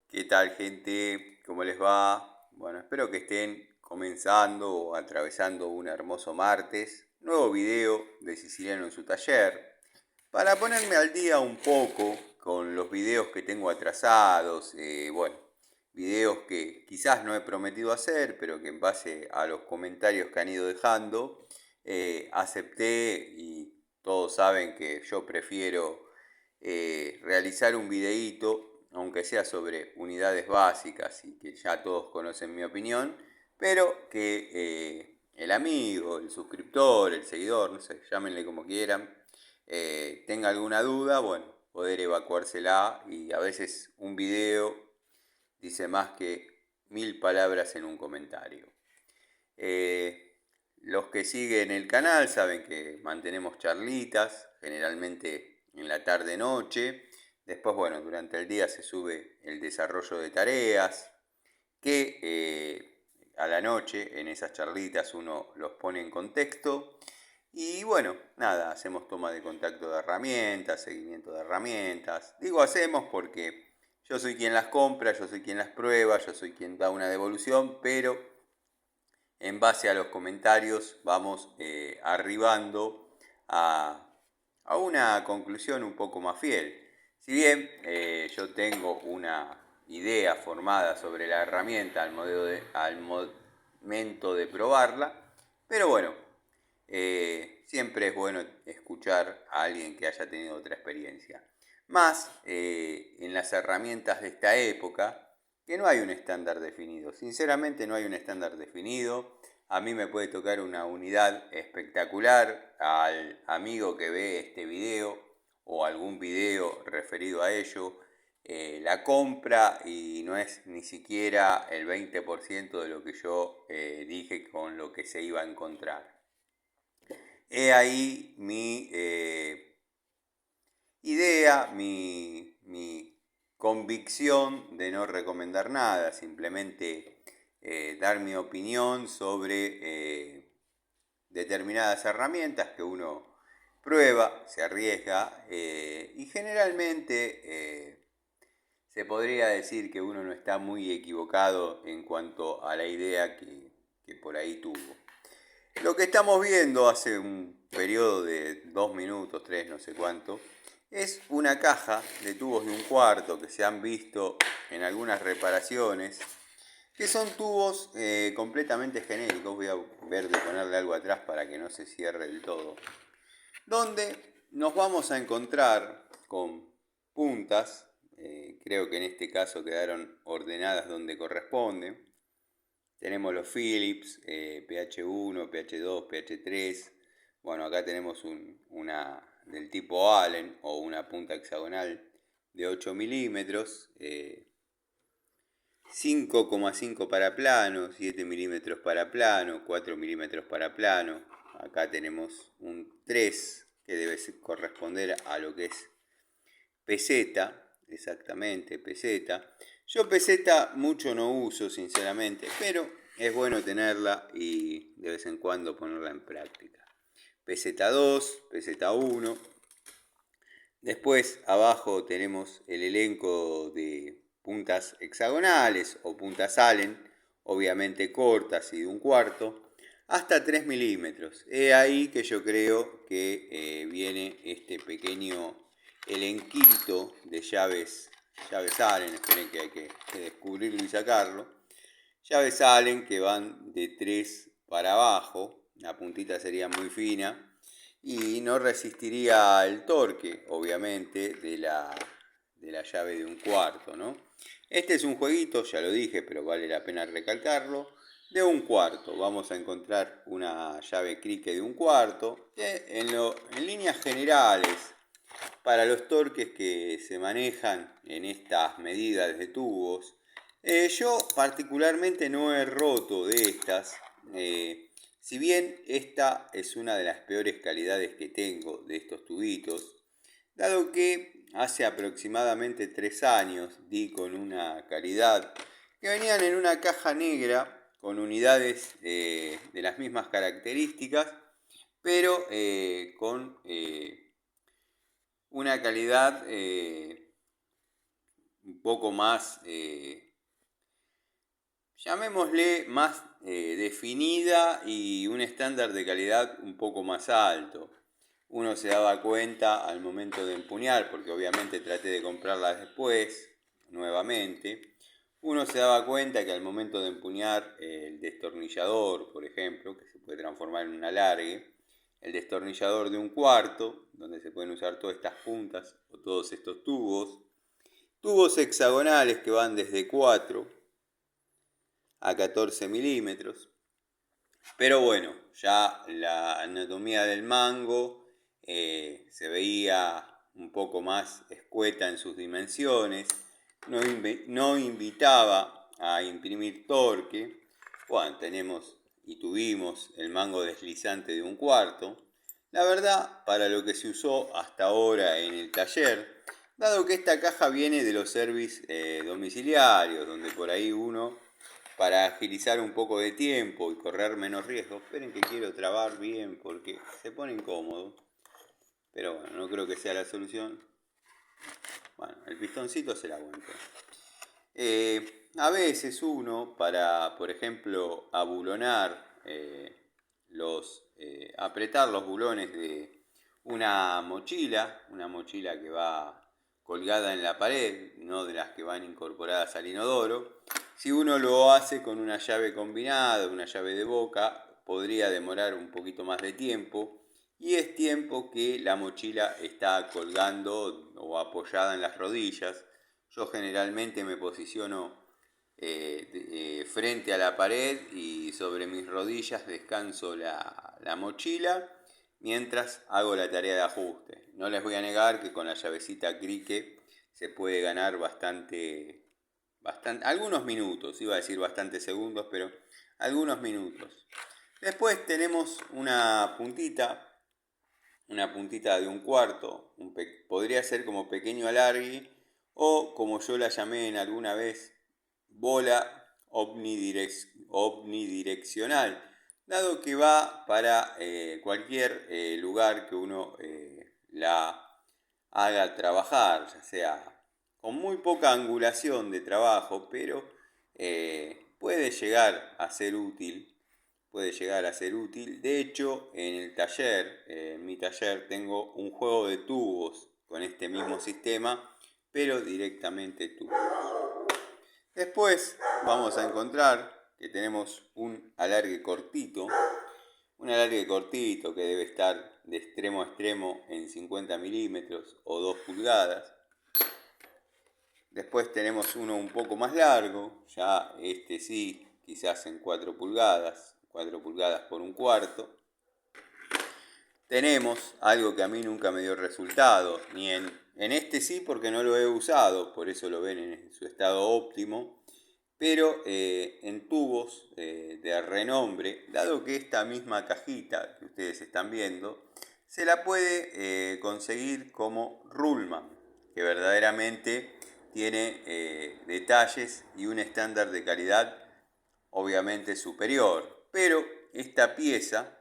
¿Qué tal, gente? ¿Cómo les va? Bueno, espero que estén comenzando o atravesando un hermoso martes. Nuevo video de Siciliano en su taller. Para ponerme al día un poco con los videos que tengo atrasados. Videos que quizás no he prometido hacer, pero que en base a los comentarios que han ido dejando, acepté y todos saben que yo prefiero realizar un videíto, aunque sea sobre unidades básicas y que ya todos conocen mi opinión, pero que el amigo, el suscriptor, el seguidor, no sé, llámenle como quieran, tenga alguna duda, bueno, poder evacuársela y a veces un video dice más que 1000 palabras en un comentario. Los que siguen el canal saben que mantenemos charlitas, generalmente en la tarde-noche. Después, bueno, durante el día se sube el desarrollo de tareas, que a la noche en esas charlitas uno los pone en contexto. Y bueno, nada, hacemos toma de contacto de herramientas, seguimiento de herramientas. Digo hacemos porque yo soy quien las compra, yo soy quien las prueba, yo soy quien da una devolución, pero en base a los comentarios vamos arribando a, a una conclusión un poco más fiel. Si bien yo tengo una idea formada sobre la herramienta al momento de probarla, pero bueno, siempre es bueno escuchar a alguien que haya tenido otra experiencia. Más en las herramientas de esta época, que no hay un estándar definido. Sinceramente no hay un estándar definido. A mí me puede tocar una unidad espectacular, al amigo que ve este video o algún video referido a ello, la compra y no es ni siquiera el 20% de lo que yo dije con lo que se iba a encontrar. He ahí mi idea, mi convicción de no recomendar nada, simplemente dar mi opinión sobre determinadas herramientas que uno prueba, se arriesga y generalmente se podría decir que uno no está muy equivocado en cuanto a la idea que por ahí tuvo. Lo que estamos viendo hace un periodo de 2 minutos, 3, no sé cuánto, es una caja de tubos de 1/4 que se han visto en algunas reparaciones, que son tubos completamente genéricos. Voy a ver de ponerle algo atrás para que no se cierre del todo. Donde nos vamos a encontrar con puntas, creo que en este caso quedaron ordenadas donde corresponden. Tenemos los Philips, PH1, PH2, PH3. Bueno, acá tenemos una del tipo Allen o una punta hexagonal de 8 milímetros, 5,5 para plano, 7 milímetros para plano, 4 milímetros para plano. Acá tenemos un 3 que debe corresponder a lo que es peseta, exactamente, peseta. Yo peseta mucho no uso, sinceramente, pero es bueno tenerla y de vez en cuando ponerla en práctica. Peseta 2, peseta 1. Después abajo tenemos el elenco de puntas hexagonales o puntas Allen, obviamente cortas y de 1/4, hasta 3 milímetros. Es ahí que yo creo que viene este pequeño elenquito de llaves Allen. Esperen que hay que descubrirlo y sacarlo. Llaves Allen que van de 3 para abajo, la puntita sería muy fina y no resistiría el torque, obviamente, de la llave de 1/4, ¿no? Este es un jueguito, ya lo dije, pero vale la pena recalcarlo, de 1/4. Vamos a encontrar una llave crique de 1/4, que en líneas generales, para los torques que se manejan en estas medidas de tubos, yo particularmente no he roto de estas. Si bien esta es una de las peores calidades que tengo de estos tubitos, dado que hace aproximadamente 3 años di con una calidad que venían en una caja negra con unidades de las mismas características, pero con una calidad un poco más, llamémosle más definida y un estándar de calidad un poco más alto. Uno se daba cuenta al momento de empuñar, porque obviamente traté de comprarlas después, nuevamente. Uno se daba cuenta que al momento de empuñar el destornillador, por ejemplo, que se puede transformar en un alargue, el destornillador de 1/4, donde se pueden usar todas estas puntas o todos estos tubos hexagonales que van desde 4 a 14 milímetros. Pero bueno, ya la anatomía del mango se veía un poco más escueta en sus dimensiones, no invitaba a imprimir torque. Bueno, tenemos y tuvimos el mango deslizante de 1/4. La verdad, para lo que se usó hasta ahora en el taller, dado que esta caja viene de los servicios domiciliarios, donde por ahí uno, para agilizar un poco de tiempo y correr menos riesgos, esperen que quiero trabar bien porque se pone incómodo, pero bueno, no creo que sea la solución. Bueno, el pistoncito se la aguanto. A veces uno, para, por ejemplo, abulonar apretar los bulones de una mochila que va colgada en la pared, no de las que van incorporadas al inodoro. Si uno lo hace con una llave combinada, una llave de boca, podría demorar un poquito más de tiempo, y es tiempo que la mochila está colgando o apoyada en las rodillas. Yo generalmente me posiciono frente a la pared y sobre mis rodillas descanso la mochila mientras hago la tarea de ajuste. No les voy a negar que con la llavecita Cricket se puede ganar bastante, algunos minutos, iba a decir bastantes segundos, pero algunos minutos. Después tenemos una puntita de 1/4, podría ser como pequeño alargue, o como yo la llamé en alguna vez, bola omnidireccional, dado que va para cualquier lugar que uno la haga trabajar, ya sea con muy poca angulación de trabajo, pero puede llegar a ser útil. De hecho, en el taller, en mi taller, tengo un juego de tubos con este mismo sistema, pero directamente tubos. Después vamos a encontrar que tenemos un alargue cortito que debe estar de extremo a extremo en 50 milímetros o 2 pulgadas. Después tenemos uno un poco más largo, ya este sí, quizás en 4 pulgadas por 1/4. Tenemos algo que a mí nunca me dio resultado, ni en este sí porque no lo he usado, por eso lo ven en su estado óptimo, pero en tubos de renombre, dado que esta misma cajita que ustedes están viendo, se la puede conseguir como Ruhlmann, que verdaderamente tiene detalles y un estándar de calidad obviamente superior, pero esta pieza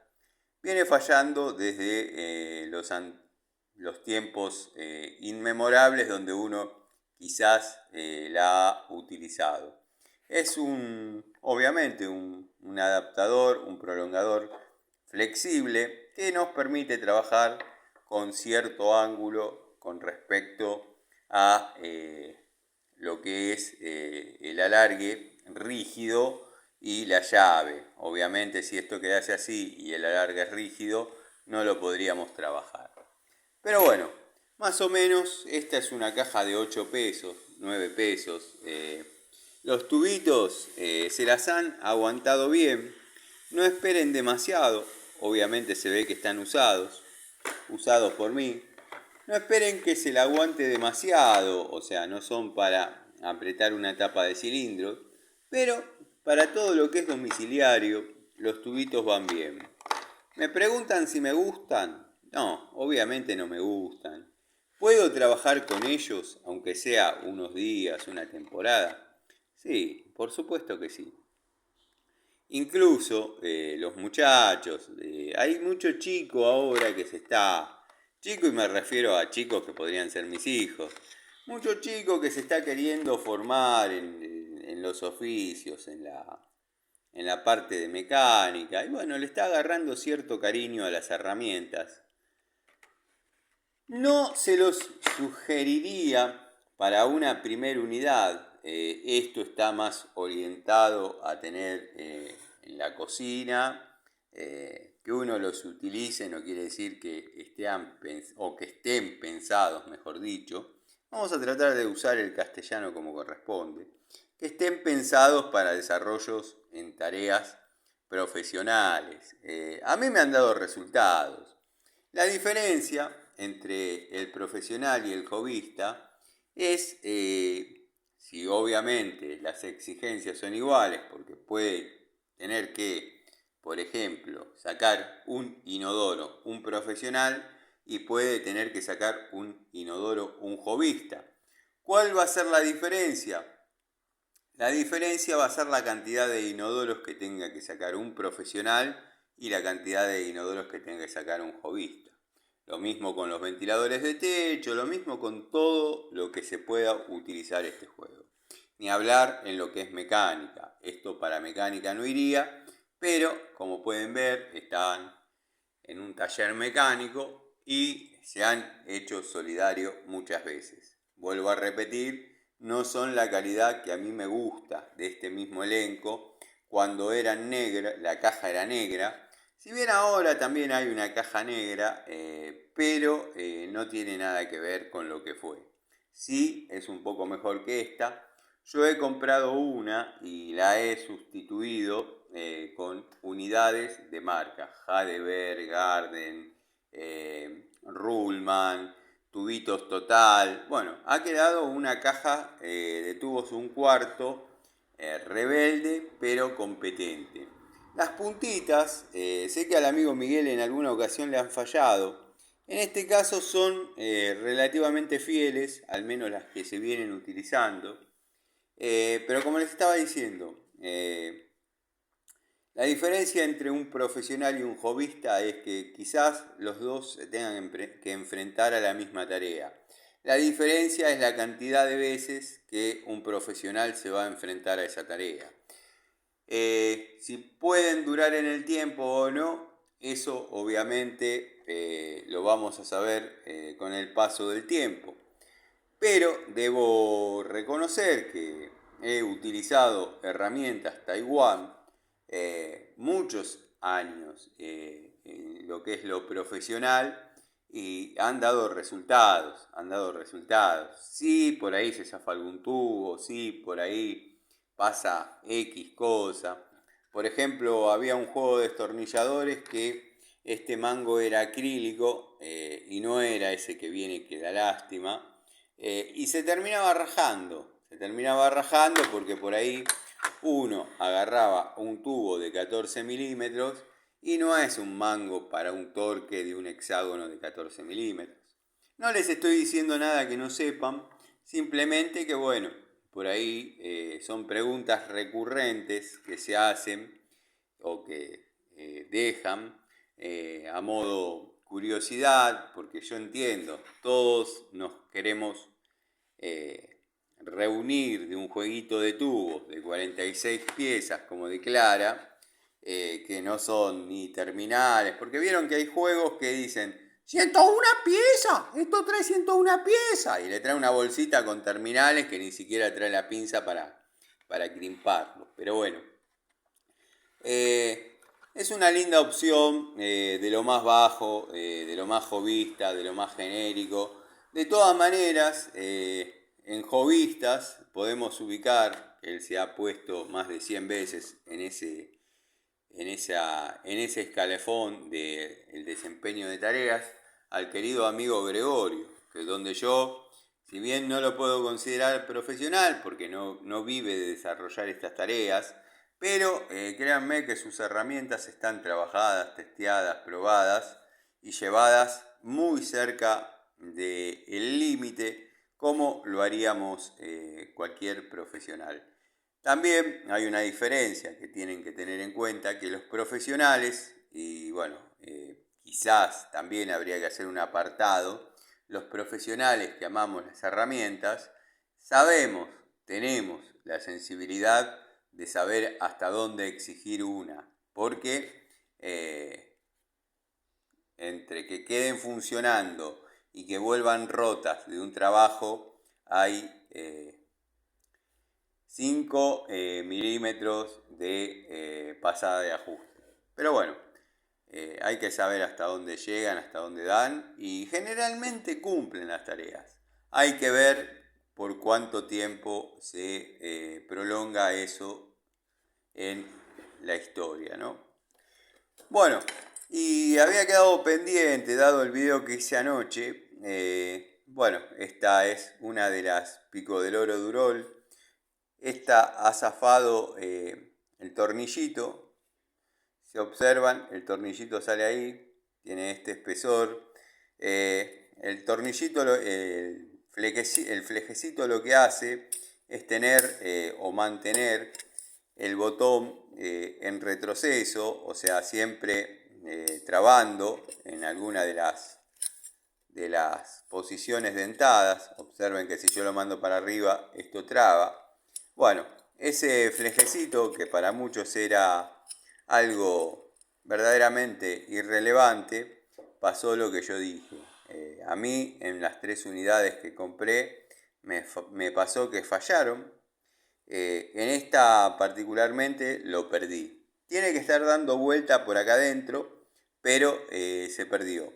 viene fallando desde los tiempos inmemorables donde uno quizás la ha utilizado. Es obviamente un adaptador, un prolongador flexible que nos permite trabajar con cierto ángulo con respecto a lo que es el alargue rígido y la llave. Obviamente si esto quedase así y el alargue es rígido, no lo podríamos trabajar. Pero bueno, más o menos esta es una caja de 8 pesos, 9 pesos. Los tubitos se las han aguantado bien. No esperen demasiado, obviamente se ve que están usados por mí. No esperen que se la aguante demasiado, o sea, no son para apretar una tapa de cilindro, pero para todo lo que es domiciliario, los tubitos van bien. ¿Me preguntan si me gustan? No, obviamente no me gustan. ¿Puedo trabajar con ellos, aunque sea unos días, una temporada? Sí, por supuesto que sí. Incluso los muchachos, hay mucho chico ahora que se está... Chico, y me refiero a chicos que podrían ser mis hijos. Mucho chico que se está queriendo formar en los oficios, en la parte de mecánica, y bueno, le está agarrando cierto cariño a las herramientas. No se los sugeriría para una primera unidad. Esto está más orientado a tener en la cocina. Que uno los utilice no quiere decir que estén pensados, mejor dicho. Vamos a tratar de usar el castellano como corresponde. Que estén pensados para desarrollos en tareas profesionales. A mí me han dado resultados. La diferencia entre el profesional y el hobbyista es si obviamente las exigencias son iguales, porque puede tener que, por ejemplo, sacar un inodoro un profesional y puede tener que sacar un inodoro un hobbyista. ¿Cuál va a ser la diferencia? La diferencia va a ser la cantidad de inodoros que tenga que sacar un profesional y la cantidad de inodoros que tenga que sacar un hobbyista. Lo mismo con los ventiladores de techo, lo mismo con todo lo que se pueda utilizar este juego. Ni hablar en lo que es mecánica. Esto para mecánica no iría, pero como pueden ver, están en un taller mecánico y se han hecho solidarios muchas veces. Vuelvo a repetir, no son la calidad que a mí me gusta de este mismo elenco. Cuando eran negra, la caja era negra. Si bien ahora también hay una caja negra, pero no tiene nada que ver con lo que fue. Sí, es un poco mejor que esta. Yo he comprado una y la he sustituido con unidades de marca. Heidelberg, Garden, Ruhlmann, tubitos Total. Bueno, ha quedado una caja de tubos 1/4, rebelde pero competente. Las puntitas, sé que al amigo Miguel en alguna ocasión le han fallado. En este caso son relativamente fieles, al menos las que se vienen utilizando. Pero como les estaba diciendo, la diferencia entre un profesional y un hobbyista es que quizás los dos se tengan que enfrentar a la misma tarea. La diferencia es la cantidad de veces que un profesional se va a enfrentar a esa tarea. Si pueden durar en el tiempo o no, eso obviamente lo vamos a saber con el paso del tiempo. Pero debo reconocer que he utilizado herramientas Taiwán muchos años en lo que es lo profesional y han dado resultados, han dado resultados. Sí, por ahí se zafa algún tubo, sí, por ahí pasa X cosa. Por ejemplo, había un juego de destornilladores que este mango era acrílico y no era ese que viene que da lástima. Y se terminaba rajando porque por ahí uno agarraba un tubo de 14 milímetros y no es un mango para un torque de un hexágono de 14 milímetros. No les estoy diciendo nada que no sepan, simplemente que bueno, por ahí son preguntas recurrentes que se hacen o que dejan a modo curiosidad, porque yo entiendo, todos nos queremos reunir de un jueguito de tubos de 46 piezas como declara, que no son ni terminales, porque vieron que hay juegos que dicen 101 piezas, esto trae 101 piezas, y le trae una bolsita con terminales que ni siquiera trae la pinza para crimparlo, pero bueno. Es una linda opción de lo más bajo, de lo más jovista, de lo más genérico. De todas maneras, en jovistas podemos ubicar, él se ha puesto más de 100 veces en ese escalafón del desempeño de tareas, al querido amigo Gregorio, que donde yo, si bien no lo puedo considerar profesional, porque no vive de desarrollar estas tareas, pero créanme que sus herramientas están trabajadas, testeadas, probadas y llevadas muy cerca del límite como lo haríamos cualquier profesional. También hay una diferencia que tienen que tener en cuenta, que los profesionales, y bueno, quizás también habría que hacer un apartado, los profesionales que amamos las herramientas, tenemos la sensibilidad de saber hasta dónde exigir una, porque entre que queden funcionando y que vuelvan rotas de un trabajo hay 5 milímetros de pasada de ajuste. Pero bueno, hay que saber hasta dónde llegan, hasta dónde dan, y generalmente cumplen las tareas. Hay que ver por cuánto tiempo se prolonga eso en la historia, ¿no? Bueno, y había quedado pendiente, dado el video que hice anoche. Bueno, esta es una de las Pico del Oro Durol. Esta ha zafado el tornillito. Si observan, el tornillito sale ahí, tiene este espesor. El tornillito, el flejecito lo que hace es tener o mantener el botón en retroceso, o sea, siempre trabando en alguna de las posiciones dentadas. Observen que si yo lo mando para arriba, esto traba. Bueno, ese flejecito que para muchos era algo verdaderamente irrelevante, pasó lo que yo dije. A mí en las 3 unidades que compré me pasó que fallaron. En esta particularmente lo perdí. Tiene que estar dando vuelta por acá adentro, pero se perdió.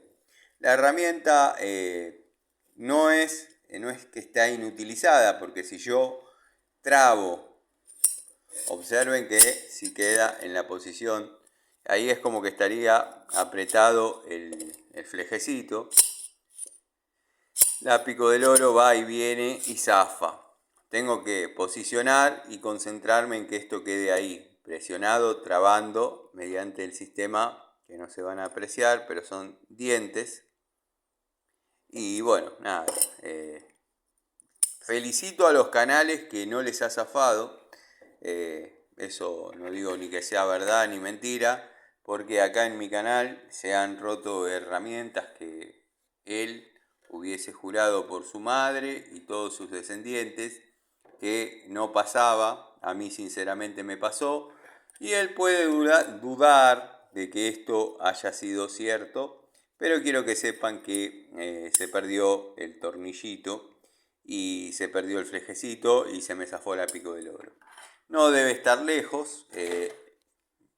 La herramienta no es que está inutilizada, porque si yo trabo, observen que si queda en la posición, ahí es como que estaría apretado el flejecito. La Pico del Oro va y viene y zafa. Tengo que posicionar y concentrarme en que esto quede ahí, presionado, trabando, mediante el sistema que no se van a apreciar, pero son dientes. Y bueno, nada, felicito a los canales que no les ha zafado. Eso no digo ni que sea verdad ni mentira, porque acá en mi canal se han roto herramientas que él hubiese jurado por su madre y todos sus descendientes que no pasaba. A mí sinceramente me pasó, y él puede dudar de que esto haya sido cierto, pero quiero que sepan que se perdió el tornillito y se perdió el flejecito y se me zafó la Pico del Oro. No debe estar lejos,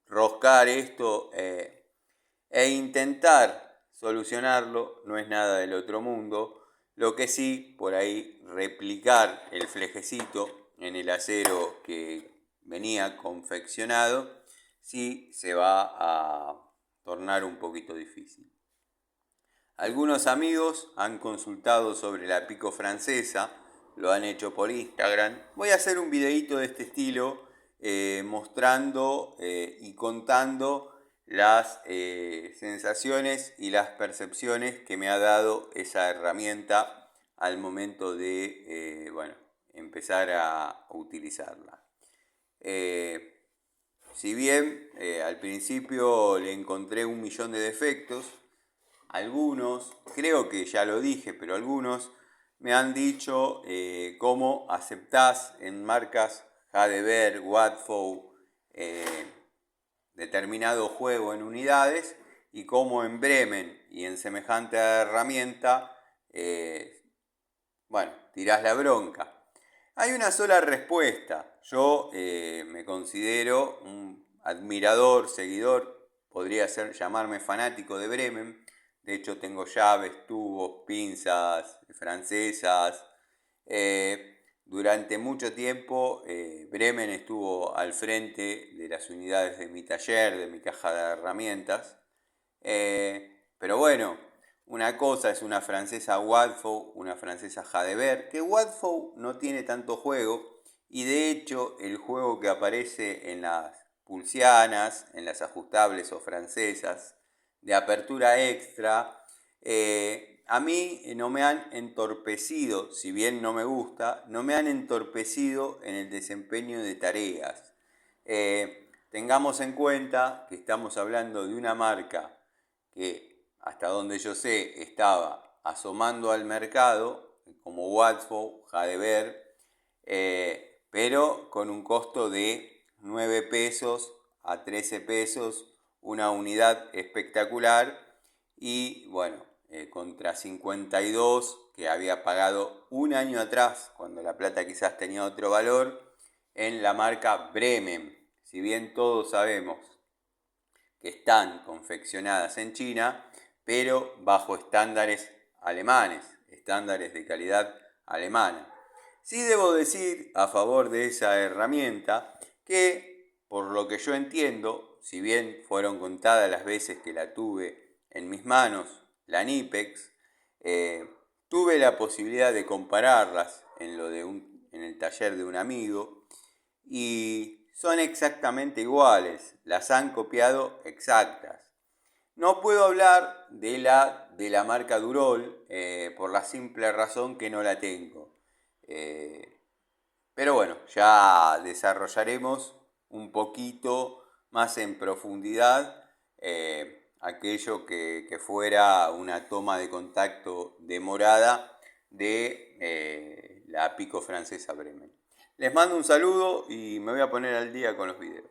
roscar esto e intentar solucionarlo no es nada del otro mundo. Lo que sí, por ahí replicar el flejecito en el acero que venía confeccionado, sí se va a tornar un poquito difícil. Algunos amigos han consultado sobre la Pico francesa, lo han hecho por Instagram. Voy a hacer un videito de este estilo mostrando y contando las sensaciones y las percepciones que me ha dado esa herramienta al momento de empezar a utilizarla. Si bien al principio le encontré 1.000.000 de defectos, algunos, creo que ya lo dije, pero algunos me han dicho cómo aceptás en marcas Hadeber, Wadfo, determinado juego en unidades, y cómo en Bremen y en semejante herramienta, tirás la bronca. Hay una sola respuesta. Yo me considero un admirador, seguidor, podría llamarme fanático de Bremen. De hecho tengo llaves, tubos, pinzas francesas. Durante mucho tiempo Bremen estuvo al frente de las unidades de mi taller, de mi caja de herramientas. Pero bueno, una cosa es una francesa Wadfo, una francesa Hadeber, que Wadfo no tiene tanto juego, y de hecho el juego que aparece en las pulsianas, en las ajustables o francesas, de apertura extra, a mí no me han entorpecido, si bien no me gusta, no me han entorpecido en el desempeño de tareas. Tengamos en cuenta que estamos hablando de una marca que, hasta donde yo sé, estaba asomando al mercado, como Watford, Jadever, pero con un costo de 9 pesos a 13 pesos, una unidad espectacular y bueno, contra 52 que había pagado un año atrás, cuando la plata quizás tenía otro valor, en la marca Bremen. Si bien todos sabemos que están confeccionadas en China, pero bajo estándares alemanes, estándares de calidad alemana. Sí debo decir a favor de esa herramienta que, por lo que yo entiendo, si bien fueron contadas las veces que la tuve en mis manos, la Nipex, tuve la posibilidad de compararlas en el taller de un amigo y son exactamente iguales, las han copiado exactas. No puedo hablar de la marca Durol por la simple razón que no la tengo. Pero bueno, ya desarrollaremos un poquito más en profundidad aquello que fuera una toma de contacto demorada de la Pico Francesa Bremen. Les mando un saludo y me voy a poner al día con los videos.